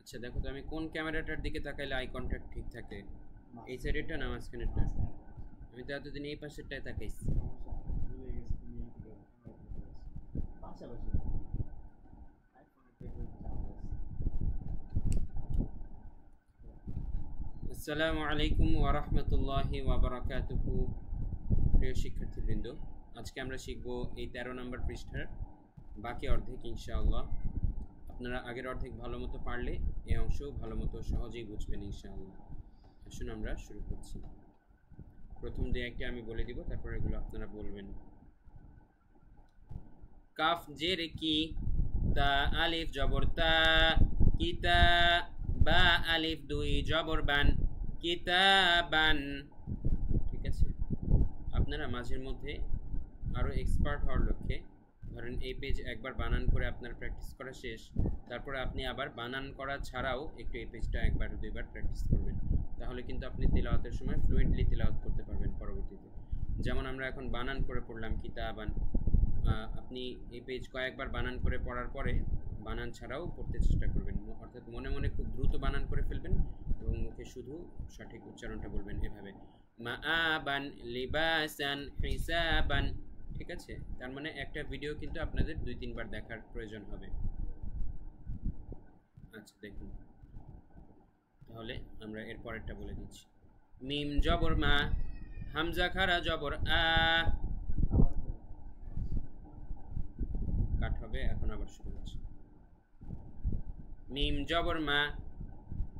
আচ্ছা দেখো তো আমি কোন ক্যামেরাটার দিকে তাকাইলে আই কন্ট্যাক্ট ঠিক থাকে? এই সাইডেরটা না মাঝখানেরটা? আমি তো এতদিন এই পাশেরটায় তাকাইছি। আসসালামু আলাইকুম ওয়া রাহমাতুল্লাহি ওয়া বারাকাতুহু। প্রিয় শিক্ষার্থীবৃন্দ, আজকে আমরা শিখব এই 13 নম্বর পৃষ্ঠার বাকি অর্ধেক ইনশাআল্লাহ। আপনারা আগের অর্ধেক ভালো মতো পারলে এই অংশও ভালো মতো সহজেই বুঝবেন ইনশাআল্লাহ। আসুন আমরা শুরু করছি। প্রথম দিয়ে একটা আমি বলে দিব, তারপর এগুলো আপনারা বলবেন। কাফ জের কি, তা আলিফ জবর তা, কিতা, বা আলিফ দুই জবর বান, কিতাবান। ঠিক আছে, আপনারা মাঝের মধ্যে আরও এক্সপার্ট হওয়ার লক্ষ্যে ধরেন এই পেজ একবার বানান করে আপনার প্র্যাকটিস করা শেষ, তারপরে আপনি আবার বানান করা ছাড়াও একটু এই পেজটা একবার দুইবার প্র্যাকটিস করবেন, তাহলে কিন্তু আপনি তিলাওয়াতের সময় ফ্লুয়েন্টলি তিলাওয়াত করতে পারবেন পরবর্তীতে। যেমন আমরা এখন বানান করে পড়লাম কিতাবান, আপনি এই পেজ কয়েকবার বানান করে পড়ার পরে বানান ছাড়াও পড়তে চেষ্টা করবেন, অর্থাৎ মনে মনে খুব দ্রুত বানান করে ফেলবেন এবং মুখে শুধু সঠিক উচ্চারণটা বলবেন এভাবে, মাআবান লিবাসান হিসাবান। ঠিক আছে, তার মানে একটা ভিডিও কিন্তু আপনাদের 2-3 বার দেখার প্রয়োজন হবে। আচ্ছা দেখুন, তাহলে আমরা এর পরেরটা বলে দিচ্ছি। মিম জবর মা, হামজা খারা জবর আ, কাট হবে, এখন আবার শুরু হচ্ছে। মিম জবর মা,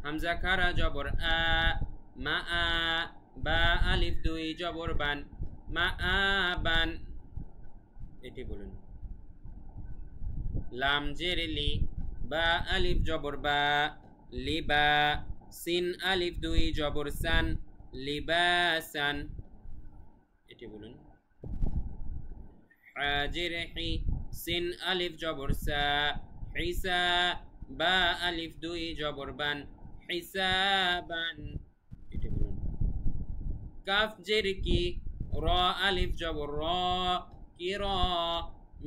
হামজা খারা জবর আ, মা আ, বা আলিফ দুই জবর বান, মা আ বান। এটি বলুন। লাম জের লি, বা আলিফ জবর বা, লিবা, সিন আলিফ দুই জবর সান, লিবাসান। এটি বলুন। হাজের হি, সিন আলিফ জবর সা, হিসা, বা আলিফ দুই জবর বান, হিসাবান। এটি বলুন। কাফ জের কি, র আলিফ জবর র, কি র,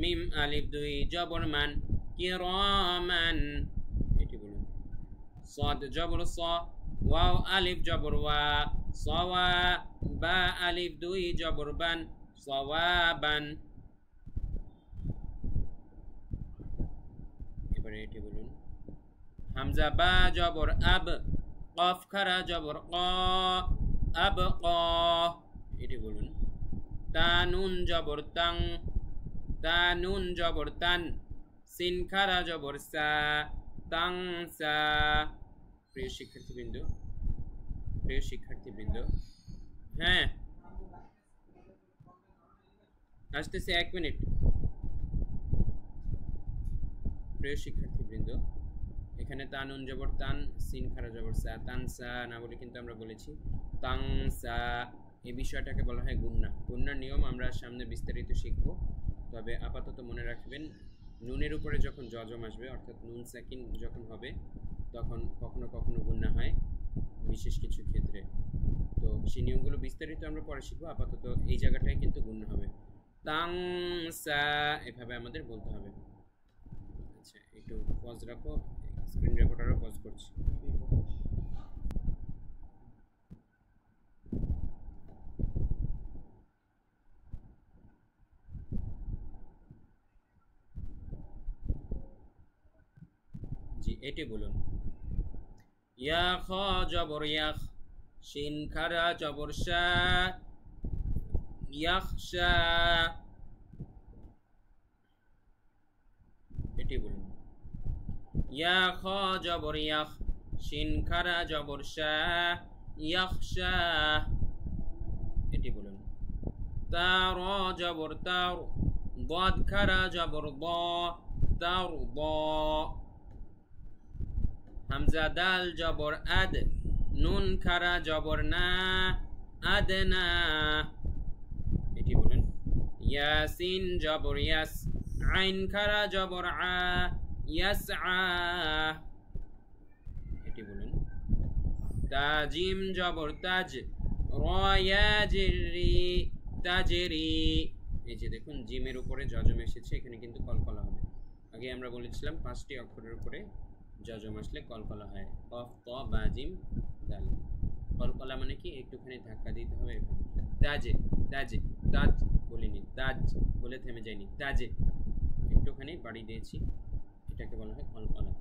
মিম আলিফ দুই জবর মান, কিরামান। এটি বলুন। صاد জবর স, ওয়াও আলিফ জবর ওয়া, সওয়া, বা আলিফ দুই জবর বান, সওয়াবান। এবারে এটি বলুন। হামজা বা জবর আব, কফ খারা জবর ক, আব ক। এটি বলুন। তানুন জবর তাং, তানুন জবর তান, সিন খারা জবর সা, তাং সা। প্রিয় শিক্ষার্থীবৃন্দ, হ্যাঁ আসতেছে, 1 মিনিট। প্রিয় শিক্ষার্থীবৃন্দ, এখানে তানুন জবর তান, সিন খারা জবর সা, তান সা না বলে কিন্তু আমরা বলেছি তাং সা। এই বিষয়টাকে বলা হয় গুন্না। গুন্নার নিয়ম আমরা সামনে বিস্তারিত শিখব, তবে আপাতত মনে রাখবেন নুনের উপরে যখন জজম আসবে, অর্থাৎ নুন সাকিন যখন হবে, তখন কখনো কখনো গুন্না হয় বিশেষ কিছু ক্ষেত্রে। তো সেই নিয়মগুলো বিস্তারিত আমরা পরে শিখবো, আপাতত এই জায়গাটায় কিন্তু গুন্না হবে। তাং সা এভাবে আমাদের বলতে হবে। আচ্ছা একটু পজ রাখো, স্ক্রিন রেকর্ডারও পজ করছি। জি এটি বলুন। ইয়া খ জবর ইয়াখ, শিন খারা জবর শা, ইয়াখশা। এটি বলুন। ইয়া খ জবর ইয়াখ, শিন খারা জবর শা, ইয়াখশা। এটি বলুন। তা র জবর তার, ضاد খারা জবর দ, তার দ। হামজা দাল জবর আদ, নুন খারা জবর না, আদনা। এটি বলুন। ইয়াসিন জবর ইয়াস, আইন খারা জবর আ, ইয়াসআ। এটি বলুন। তাজিম জবর তাজ, র ইয়াজিরি, তাজেরি। এই যে দেখুন জিমের উপরে জজম এসেছে, এখানে কিন্তু কলকলা হবে। আগে আমরা বলেছিলাম 5টি অক্ষরের উপরে জজম আসলে কলকলা হয় কফ ত বা জিম দাল কলকলা মানে কি একটুখানি ধাক্কা দিতে হবে তাজে তাজে তাজ বলিনি তাজ বলে থেমে যায়নি তাজে একটুখানি বাড়ি দিয়েছি এটাকে বলা হয় কলকলা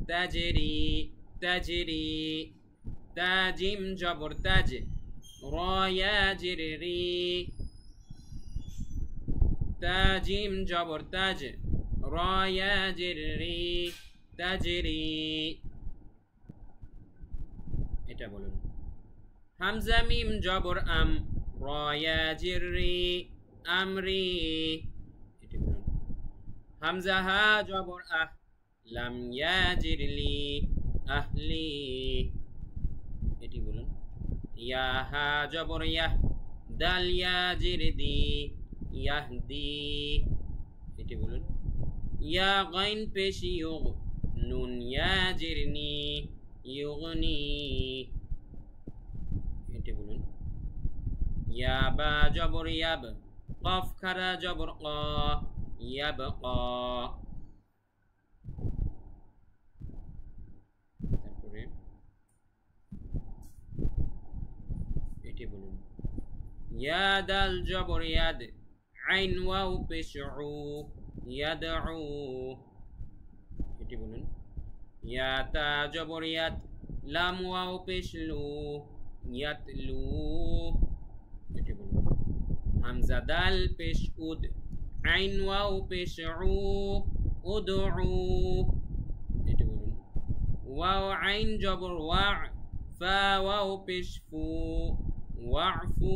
তাজেরি তাজেরি তাজিম জবর তাজ রয়াজির রি তাজিম জবর তাজ রয়াজির রি তাজরি এটা বলুন হামজা মিম জবর আম রয়াজির রি আমরি এটা বলুন হামজা হা জবর আহ লাম ইয়াজির লি আহলি এটি বলুন ইয়া হা জবর ইয়াহ দাল ইয়াজির দি ইয়াহদি এটি বলুন ইয়া গাইন পেশ ইউগ নুন ইয়াজিরনি ইউগনি এটি বলুন ইয়া বা জবর ইয়াব কফ খারা জবর ক ইয়াব ক তারপরে এটি বলুন ইয়া দাল জবর ইয়াদ আইন ওয়াও পেশ উ ইয়াদউ এটি বলুন ইয়া তা জবর ইয়াত লাম ওয়াও পেশ লু ইয়াতলু এটি বলুন হামজা দাল পেশ উদ আইন ওয়াও পেশ উ উদউ এটি বলুন ওয়াও আইন জবর ওয়া ফা ওয়াও পেশ ফু ওয়াফু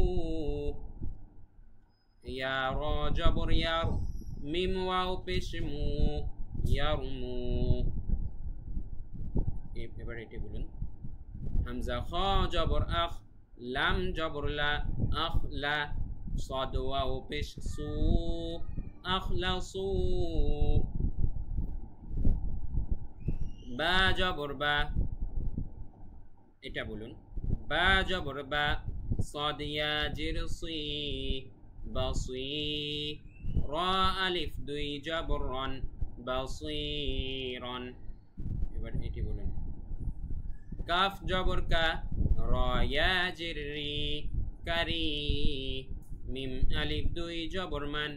ইয়া র জবর ইয়ার মিম ওয়াও পেশ মু ইয়ারমু এবার এটি বলুন হামজা খ জবর আখ লাম জবর লা আখ লা صاد واو পেশ সু আখলাসু বা জবর বা এটা বলুন বা জবর বা صاد يا جرصي بصي را ألف দুই জবর রন بصيرا এবার এটি বলুন কাফ জবর কা র ইয়া জির রি কারি মিম আলিফ দুই জবর মান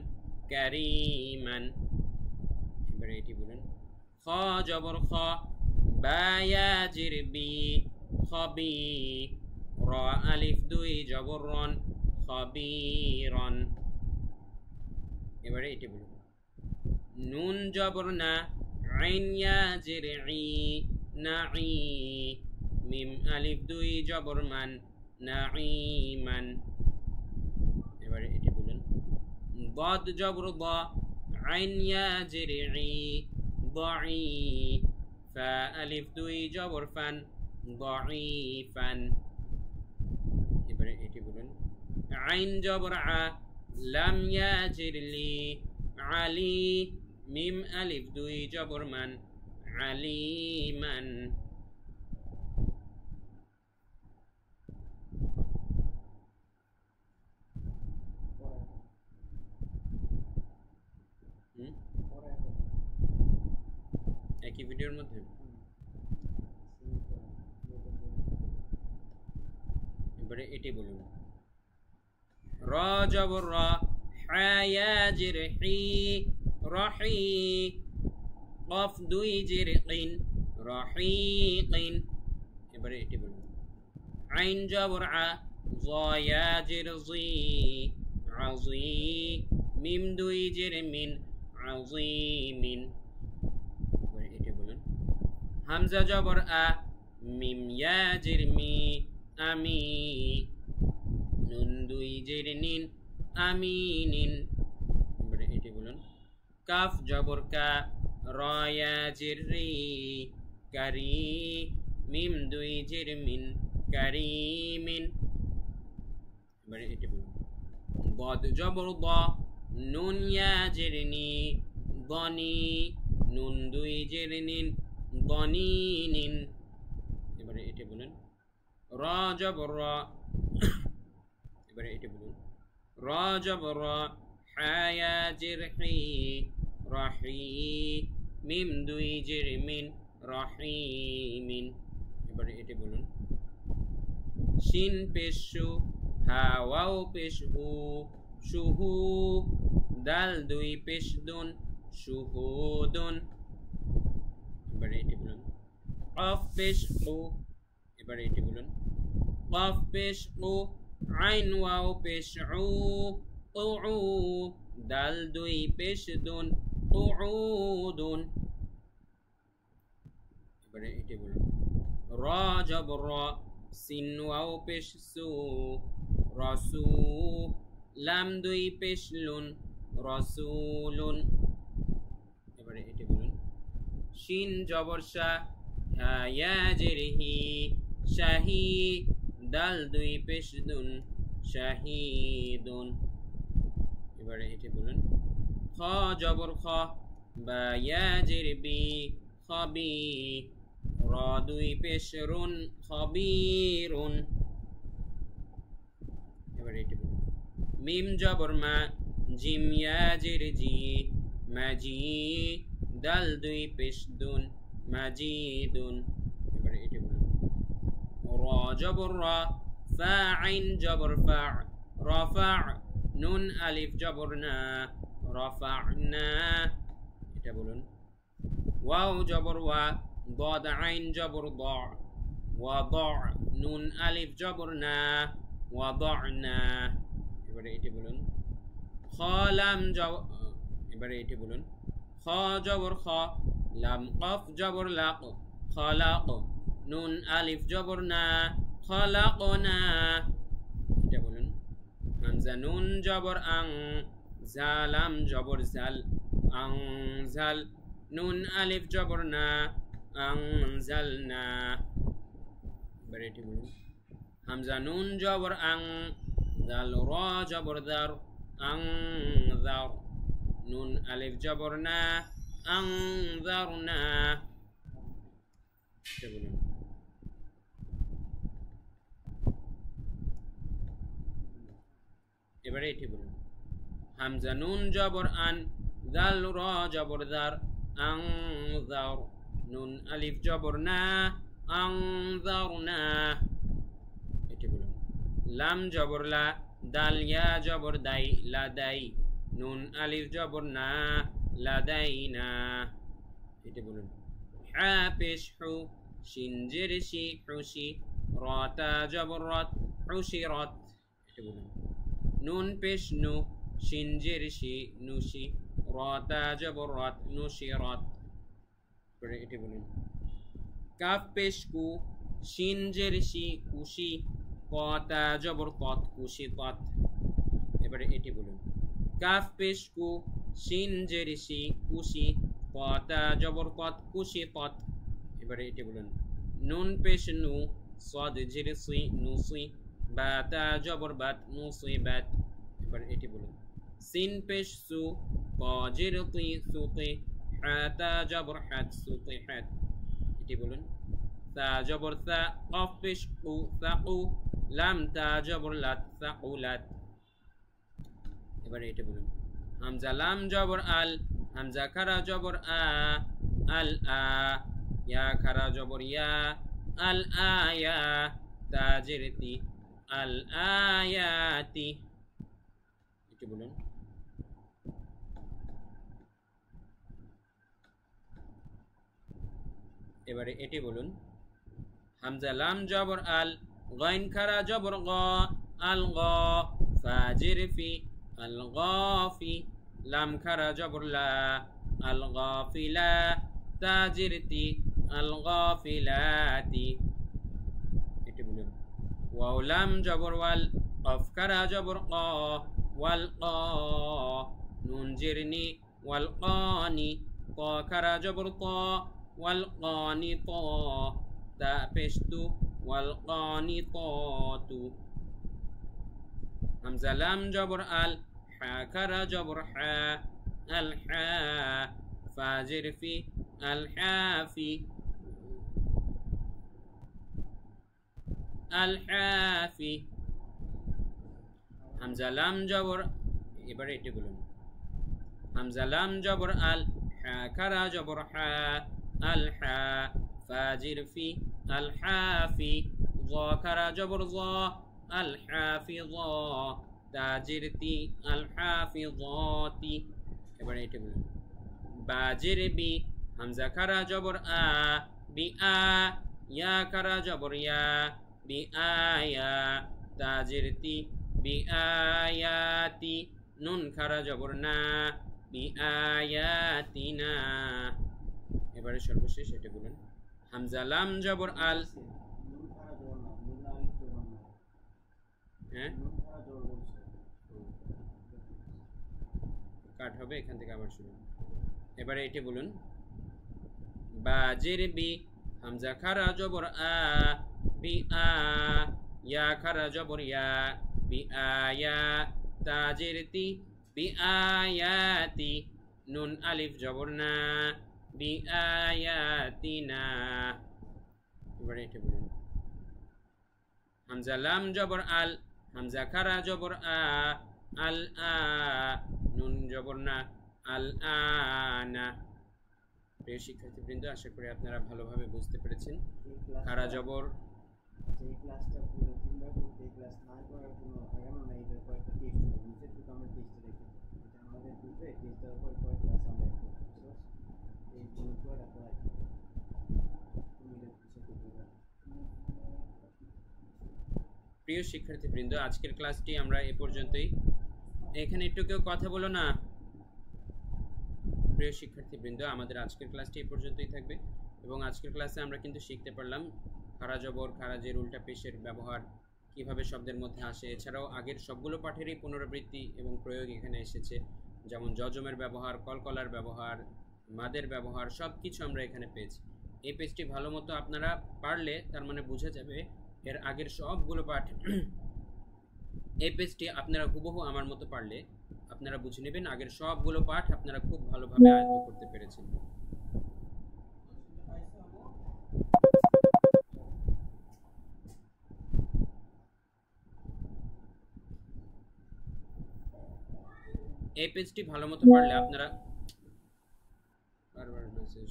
কারিমান এবার এটি বলুন খ জবর খ বা ইয়া জির বি খবি র আলিফ দুই জবর রন খবিরন এবারে এটি বলুন নুন জবর না আইন ইয়া জির ই নাঈ মিম আলিফ দুই জবর মান নাঈমান এবারে এটি বলুন ضاد জবর দ আইন ইয়া জির ই ضعي ফা আলিফ দুই জবর ফান ضعيفan এবারে এটি বলুন আইন জবর আ লাম ইয়াজির লি আলি মিম আলিফ দুই জবর মান আলিমান একই ভিডিওর মধ্যে এবারে এটি বলুন র জবর র হা ইয়া জির হি রহি কফ দুই জির কিন রহিকিন এবারে এটি বলুন আইন জবর আ য ইয়া জির জি আজি মিম দুই জির মিন আজিমিন এবারে এটি বলুন হামজা জবর আ মিম ইয়া জির মি আমি নুন দুই জির নিন আমিনিন এবারে এটি বলুন কাফ জবর কা র ইয়া জির রি কারি মিম দুই জির মিন কারিমিন এবারে এটি বলুন ضاد জবর দ নুন ইয়া জির নি দনি নুন দুই জির নিন দনিনিন এবারে এটি বলুন র জবর র এবারে এটি বলুন র জবর র হা ইয়া জির হি রহি মিম দুই জির মিন রাহিমিন। এবারে এটি বলুন। শিন পেশ শু, হা ওয়াও পেশ হু, শুহু। দাল দুই পেশ দুন, শুহুদুন। এবারে এটি বলুন। কফ পেশ উ, এবারে এটি বলুন। কফ পেশ উ, আইন ওয়াও পেশ উ, উ। দাল দুই পেশ দুন, উউদুন। এবারে এটি বলুন। র জবর র, সিন ওয়াও পেশ সু, রসু। লাম দুই পেশ লুন, রসুলুন। এবারে এটি বলুন। শিন জবর শা, হা ইয়া জের হি, শাহি। দাল দুই পেশ দুন, শাহিদুন। এবারে এটি বলুন। খ জবর খ, বা ইয়া জের বি, খবি। র দুই পেশ রুন, খবিরুন। এবারে এটি বলুন। মিম জবর মা, জিম ইয়া জের জি, মাজি। দাল দুই পেশ দুন, মাজিদুন। এবারে এটি বলুন। র জবর র, ফা আইন জবর ফা, রফা। নুন আলিফ জবর না, রফা'না। এটা বলুন। ওয়াও জবর ওয়া, ضاد আইন জবর দ, ওয়াদা। নুন আলিফ জবর না, ওয়াদা'না। এবারে এটি বলুন। খ লাম জবর, এবারে এটি বলুন। খ জবর খ, লাম কফ জবর লাক, খলাক। নুন আলিফ জবর না, খলাকনা। এটা বলুন। হামজা নুন জবর আং, জালাম জবর জাল, আং জাল। নুন আলিফ জবর না, আং জালনা। এবারে এটি বলুন। হামজা নুন জবর আং, জাল র জবর দার, আং দার। নুন আলিফ জবর না, আং দারনা। এটা বলুন। এবারে এটি বলুন। হামজা নুন জবর আন, জাল র জবর দার, আং দার। নুন আলিফ জবর না, আং দারনা। এটি বলুন। লাম জবর লা, দাল ইয়া জবর দাই, লা দাই। নুন আলিফ জবর না, লা দাই না। এটি বলুন। হা পেশ হু, শিন জের শি, হুশি। রতা জবর রত, হুশিরত। এটি বলুন। নুন পেশ নু, শিন জের শি, নুশি। রতা জবর রত, নুশিরত। এটি বলুন। কাফ পেশ কু, শিন জের শি, কুশি। কতা জবর কত, কুশি কত। এবারে এটি বলুন। কাফ পেশ কু, শিন জের শি, কুশি। কতা জবর কত, কুশি কত। এবারে এটি বলুন। নুন পেশ নু, সদ জের সি, নুসি। বাতা জবর বাত, নুসি বাত। এবারে এটি বলুন। সিন পেশ সু, ক জের তি, সুতি। হাতা জবর হাত, সুতি হাত। এটি বলুন। তা জবর সা, কফ পেশ কু, সাকু। লাম তা জবর লাত, সাকুলাত। এবারে এটি বলুন। হামজা লাম জবর আল, হামজা খারা জবর আ, আল আ। ইয়া খারা জবর ইয়া, আল আয়া। তা জের তি, আল আয়াতি। এটি বলুন। এবারে এটি বলুন। হামজা লাম জবর আল, গাইন খারা জবর গ, আল গ। ফা জের ফি, আল গাফি। লাম খারা জবর লা, আল গাফিলা। তা জের তি, আল গাফিলাতি। এটি বলুন। ওয়াও লাম জবর ওয়াল, কফ খারা জবর ক, ওয়াল ক। নুন জের নি, ওয়াল কানি। ক খারা জবর ক, ওয়াল কানি ত। তা পেশ তু, ওয়াল কানি তু। হামজা লাম জবর আল, হা খারা জবর হা, আল হা। ফা জের ফি, আল হাফি। আল হাফি। হামজা লাম জবর, এবারে এটি বলুন। হামজা লাম জবর আল, হা খারা জবর হা, الحا فاجر في الحافي ظا খারা জবর ظا الحافظا তাজির তি الحافظاتي এবারে এটা বলুন বাজির বি হামজা খারা জবর আ বি আ ইয়া খারা জবর ইয়া বি আয়া তাজির তি বি আয়াতি নুন খারা জবর না বি আয়াতিনা এবারে সর্বশেষ এটা বলুন হামজা লাম জবর আল হ্যাঁ কাট হবে এখান থেকে আবার শুনুন এবারে এটা বলুন বাজির বি হামজা খারা জবর আ বি আ ইয়া খারা জবর ইয়া বি আয়া তাজির তি বি আয়াতি নুন আলিফ জবর না বি আয়াতিনা এবারে এটা বলুন হামজা লাম জবর আল হামজা খারা জবর আ আল আ নুন জবর না আল আনা প্রিয় শিক্ষার্থীবৃন্দ আশা করি আপনারা ভালোভাবে বুঝতে পেরেছেন খারা জবর এই ক্লাসটা পুরো তিনবার করতে এই ক্লাস না করার কোনো আগানো নাই এর কয়েকটা টেস্ট হবে নিচে তো আমরা টেস্ট রেখে এটা আমাদের গ্রুপে টেস্ট দেওয়ার পর কয়েক ক্লাস আমরা একটু এই গ্রুপে রাখা হয় তুমি প্রিয় শিক্ষার্থীবৃন্দ আজকের ক্লাসটি আমরা এ পর্যন্তই এখানে একটু কেউ কথা বলো না প্রিয় শিক্ষার্থীবৃন্দ আমাদের আজকের ক্লাসটি এ পর্যন্তই থাকবে এবং আজকের ক্লাসে আমরা কিন্তু শিখতে পারলাম খারা জবর খারাজের উল্টা পেশের ব্যবহার কিভাবে শব্দের মধ্যে আসে এছাড়াও আগের সবগুলো পাঠেরই পুনরাবৃত্তি এবং প্রয়োগ এখানে এসেছে যেমন জজমের ব্যবহার কলকলার ব্যবহার মাদের ব্যবহার সব কিছু আমরা এখানে পেয়েছি এই পেজটি ভালো মতো আপনারা পারলে তার মানে বোঝা যাবে এর আগের সবগুলো পাঠ এই পেজটি আপনারা হুবহু আমার মতো পারলে আপনারা বুঝে নেবেন আগের সবগুলো পাঠ আপনারা খুব ভালোভাবে আয়ত্ত করতে পেরেছেন এই পেজটি ভালো মতো পারলে আপনারা বারবার মেসেজ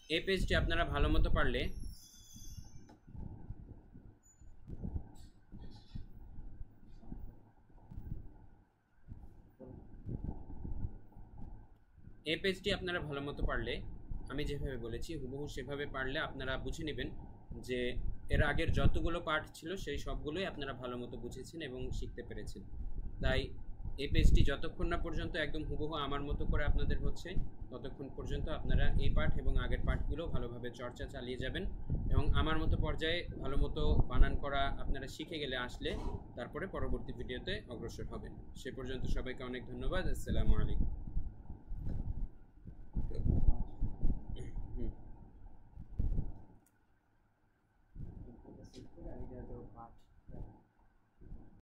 এই পেজটি আপনারা ভালো মতো পারলে এই পেজটি আপনারা ভালো মতো পারলে আমি যেভাবে বলেছি হুবহু সেভাবে পারলে আপনারা বুঝে নেবেন যে এর আগের যতগুলো পাঠ ছিল সেই সবগুলোই আপনারা ভালো মতো বুঝেছেন এবং শিখতে পেরেছেন তাই এই পেজটি যতক্ষণ না পর্যন্ত একদম হুবহু আমার মতো করে আপনাদের হচ্ছে ততক্ষণ পর্যন্ত আপনারা এই পাঠ এবং আগের পাঠগুলো ভালোভাবে চর্চা চালিয়ে যাবেন এবং আমার মতো পর্যায়ে ভালো মতো বানান করা আপনারা শিখে গেলে আসলে তারপরে পরবর্তী ভিডিওতে অগ্রসর হবেন সে পর্যন্ত সবাইকে অনেক ধন্যবাদ আসসালামু আলাইকুম